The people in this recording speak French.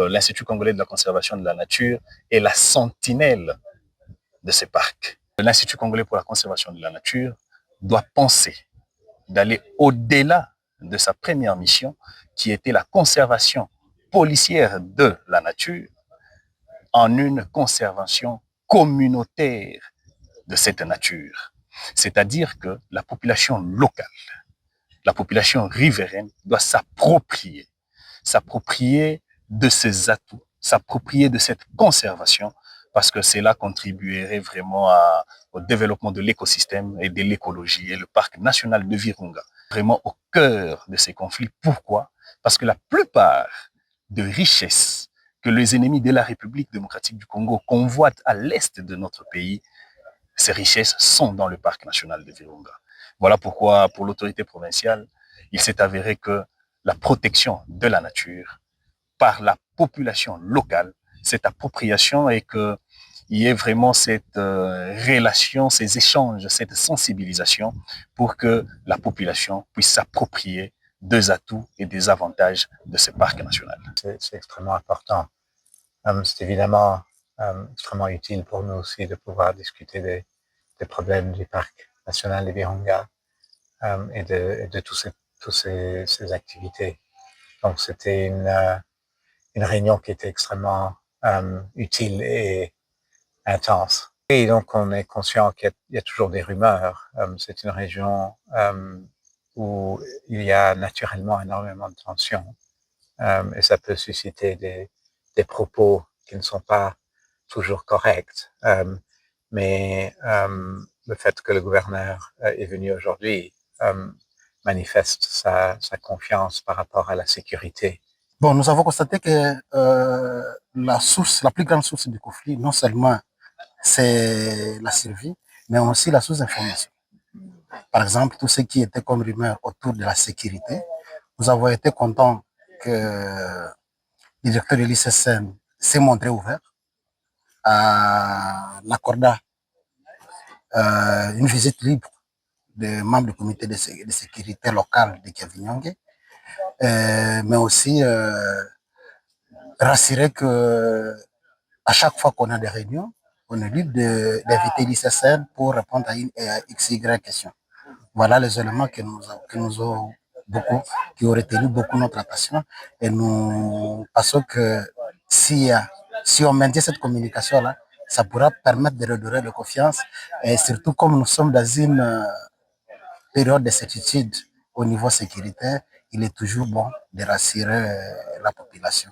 l'Institut congolais de la conservation de la nature est la sentinelle de ces parcs. L'Institut congolais pour la conservation de la nature doit penser d'aller au-delà de sa première mission, qui était la conservation policière de la nature, en une conservation communautaire de cette nature. C'est-à-dire que la population locale, la population riveraine doit s'approprier de ses atouts, s'approprier de cette conservation, parce que cela contribuerait vraiment au développement de l'écosystème et de l'écologie. Et le parc national de Virunga, vraiment au cœur de ces conflits. Pourquoi? Parce que la plupart des richesses que les ennemis de la République démocratique du Congo convoitent à l'est de notre pays, ces richesses sont dans le parc national de Virunga. Voilà pourquoi, pour l'autorité provinciale, il s'est avéré que la protection de la nature par la population locale, cette appropriation, et qu'il y ait vraiment cette relation, ces échanges, cette sensibilisation pour que la population puisse s'approprier des atouts et des avantages de ce parc national. C'est extrêmement important. C'est évidemment extrêmement utile pour nous aussi de pouvoir discuter des problèmes du parc national de Virunga et de toutes ces activités. Donc c'était une réunion qui était extrêmement utile et intense. Et donc on est conscient qu'il y a toujours des rumeurs. C'est une région où il y a naturellement énormément de tensions et ça peut susciter des propos qui ne sont pas toujours corrects. Mais le fait que le gouverneur est venu aujourd'hui manifeste sa confiance par rapport à la sécurité. Bon, nous avons constaté que la plus grande source du conflit, non seulement c'est la survie, mais aussi la source d'information. Par exemple, tout ce qui était comme rumeur autour de la sécurité, nous avons été contents que le directeur de l'ICSN s'est montré ouvert en accordant une visite libre des membres du comité de sécurité locale de Kiavinyonge, mais aussi rassurer que à chaque fois qu'on a des réunions, on est libre d'inviter l'ICSN pour répondre à une XY question. Voilà les éléments qui nous ont beaucoup, qui ont retenu beaucoup notre attention, et nous pensons que si on maintient cette communication-là, ça pourra permettre de redorer la confiance, et surtout comme nous sommes dans une période de certitude au niveau sécuritaire, il est toujours bon de rassurer la population.